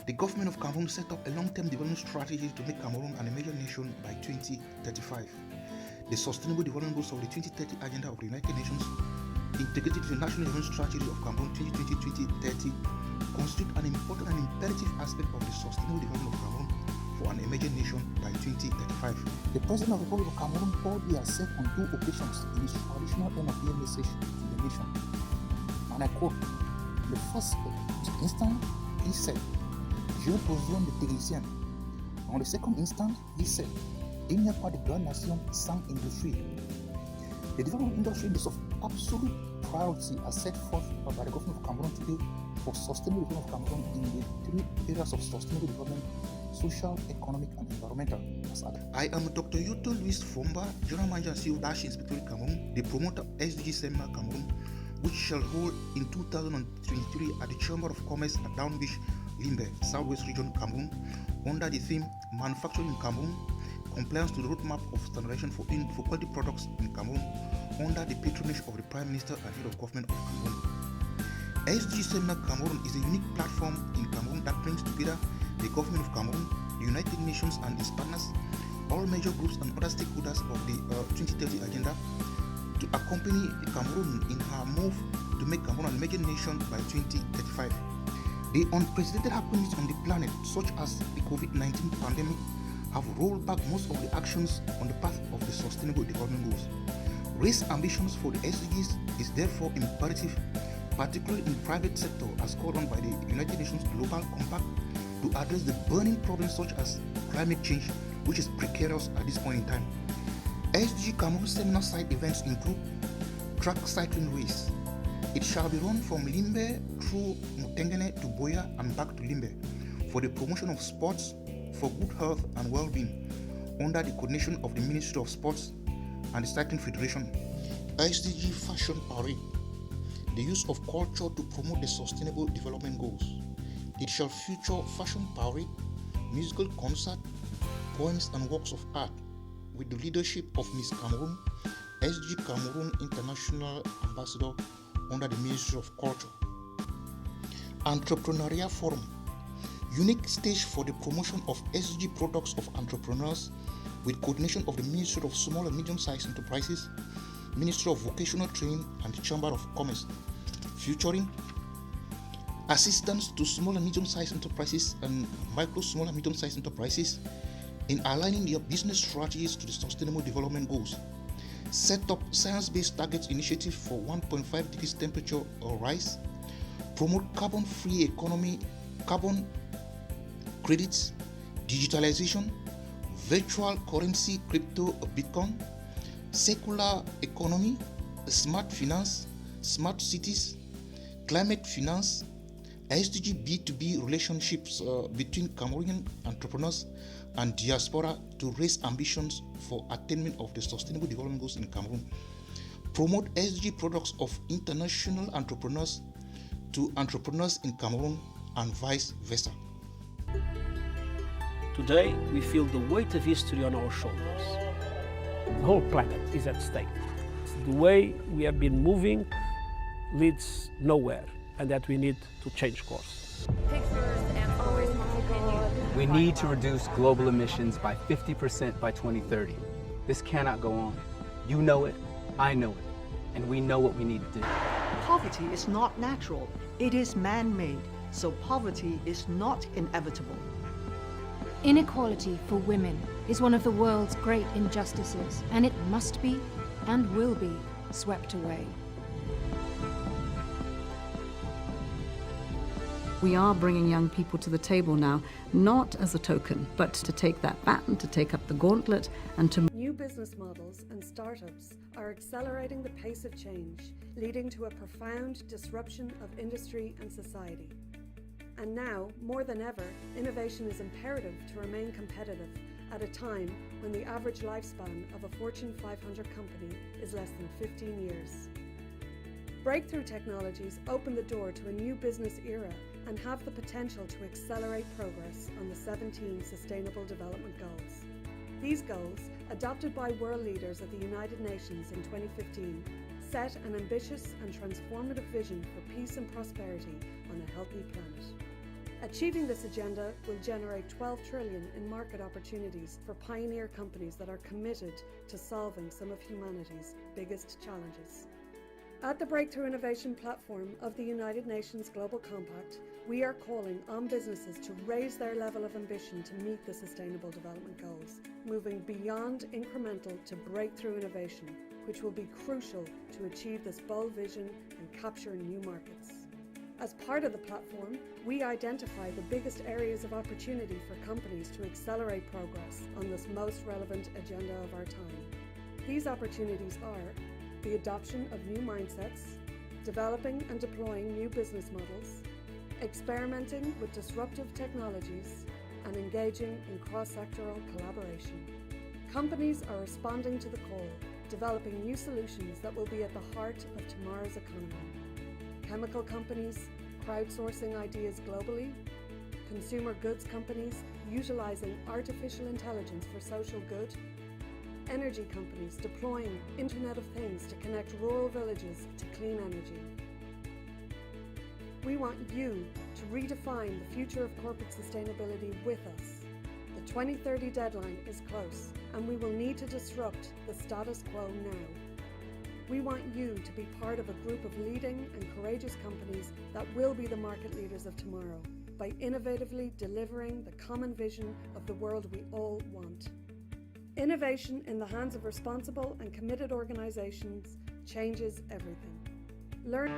The government of Cameroon set up a long-term development strategy to make Cameroon an emerging nation by 2035. The Sustainable Development Goals of the 2030 Agenda of the United Nations, integrated into the National Development Strategy of Cameroon 2020-2030, constitute an important and imperative aspect of the sustainable development of Cameroon for an emerging nation by 2035. The President of the Republic of Cameroon boldly has said on 2 occasions in his traditional end of year message to the nation, and I quote, "Le first instant, he said, je vous besoin de techniciens." On the second instant, he said, "Il n'y a pas de grande nation sans industrie." The development of industry is of absolute priority as set forth by the government of Cameroon today for sustainable development of Cameroon in the 3 areas of sustainable development: social, economic, and environmental. I am Dr. Yota Fomba, General Manager and CEO of Dash Inspectorate Cameroon, the promoter of SDG Seminar Cameroon, which shall hold in 2023 at the Chamber of Commerce at Down Beach, Limbe, Southwest Region, Cameroon, under the theme Manufacturing in Cameroon, Compliance to the Roadmap of Standardization for Quality Products in Cameroon, under the patronage of the Prime Minister and Head of Government of Cameroon. SDG Seminar Cameroon is a unique platform in Cameroon that brings together the government of Cameroon, the United Nations and its partners, all major groups and other stakeholders of the 2030 Agenda to accompany Cameroon in her move to make Cameroon an emerging nation by 2035. The unprecedented happenings on the planet, such as the COVID-19 pandemic, have rolled back most of the actions on the path of the Sustainable Development Goals. Raised ambitions for the SDGs is therefore imperative, particularly in the private sector, as called on by the United Nations Global Compact, to address the burning problems such as climate change, which is precarious at this point in time. SDG Cameroon seminar side events include track cycling race. It shall be run from Limbe through Mutengene to Boya and back to Limbe for the promotion of sports for good health and well-being under the coordination of the Ministry of Sports and the Cycling Federation. SDG Fashion Parade. The use of culture to promote the Sustainable Development Goals. It shall feature fashion parade, musical concert, poems and works of art with the leadership of Miss Cameroon, SDG Cameroon International Ambassador under the Ministry of Culture. Entrepreneurial Forum. Unique stage for the promotion of SDG products of entrepreneurs with coordination of the Ministry of Small and Medium-Sized Enterprises, Ministry of Vocational Training and the Chamber of Commerce, featuring assistance to small and medium-sized enterprises and small and medium-sized enterprises in aligning their business strategies to the Sustainable Development Goals. Set up science-based targets initiative for 1.5 degrees temperature rise. Promote carbon-free economy, carbon credits, digitalization, virtual currency, crypto, Bitcoin, circular economy, smart finance, smart cities, climate finance, SDG B2B relationships between Cameroonian entrepreneurs and diaspora to raise ambitions for attainment of the Sustainable Development Goals in Cameroon. Promote SDG products of international entrepreneurs to entrepreneurs in Cameroon and vice versa. Today, we feel the weight of history on our shoulders. The whole planet is at stake. The way we have been moving leads nowhere, and that we need to change course. We need to reduce global emissions by 50% by 2030. This cannot go on. You know it, I know it, and we know what we need to do. Poverty is not natural, it is man-made, so poverty is not inevitable. Inequality for women is one of the world's great injustices, and it must be and will be swept away. We are bringing young people to the table now, not as a token, but to take that baton, to take up the gauntlet, and to... New business models and startups are accelerating the pace of change, leading to a profound disruption of industry and society. And now, more than ever, innovation is imperative to remain competitive at a time when the average lifespan of a Fortune 500 company is less than 15 years. Breakthrough technologies open the door to a new business era and have the potential to accelerate progress on the 17 Sustainable Development Goals. These goals, adopted by world leaders at the United Nations in 2015, set an ambitious and transformative vision for peace and prosperity on a healthy planet. Achieving this agenda will generate 12 trillion in market opportunities for pioneer companies that are committed to solving some of humanity's biggest challenges. At the Breakthrough Innovation Platform of the United Nations Global Compact, we are calling on businesses to raise their level of ambition to meet the Sustainable Development Goals, moving beyond incremental to breakthrough innovation, which will be crucial to achieve this bold vision and capture new markets. As part of the platform, we identify the biggest areas of opportunity for companies to accelerate progress on this most relevant agenda of our time. These opportunities are the adoption of new mindsets, developing and deploying new business models, experimenting with disruptive technologies, and engaging in cross-sectoral collaboration. Companies are responding to the call, developing new solutions that will be at the heart of tomorrow's economy. Chemical companies crowdsourcing ideas globally, consumer goods companies utilizing artificial intelligence for social good, energy companies deploying Internet of Things to connect rural villages to clean energy. We want you to redefine the future of corporate sustainability with us. The 2030 deadline is close, and we will need to disrupt the status quo now. We want you to be part of a group of leading and courageous companies that will be the market leaders of tomorrow by innovatively delivering the common vision of the world we all want. Innovation in the hands of responsible and committed organizations changes everything. Learn